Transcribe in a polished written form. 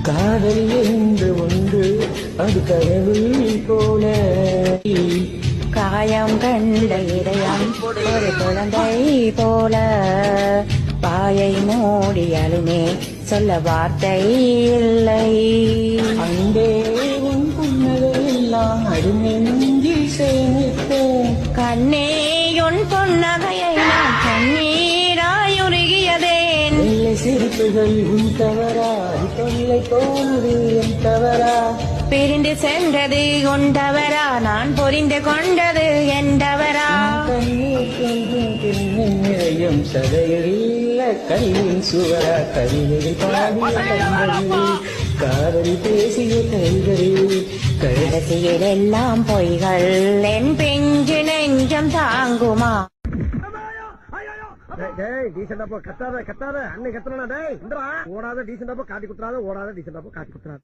காதல் என்று ஒன்று அது கடவுள் போல காயம் கண்ட இதயம் ஒரு குழந்தை போல பாயை மூடியாலுமே சொல்ல வார்த்தை இல்லை. அன்பே உன் புன்னகையெல்லாம் அடிநெஞ்சில் சேமித்தேன். கண்ணே உன் புன்னகையை நான் கண்ணீராயுருகியதேன். வெள்ளை சிரிப்புகள் உன் தவறா, தொல்லை போனது என் தவறா. பிரிந்து சென்றது உன் தவறா, நான் புரிந்து கொண்டது என் தவறா. கண்ணீர் கொஞ்சம் நிறையும் சதையில்ல கல்வின் சுவரா. கவிதைகள் பாடிய கண்களில் காதல் பேசிய கைகளில் கடைசியில் எல்லாம் பொய்கள் என் பெஞ்சு நெஞ்சம் தாங்குமா? டீசெண்டா போ, கத்தாத கத்தாத, அன்னை கத்துறா. டேய் ஓடாத டீசெண்டா போ, காட்டி குத்துறாத, ஓடாத டீசெண்டா போ, காட்டி குத்துறாத.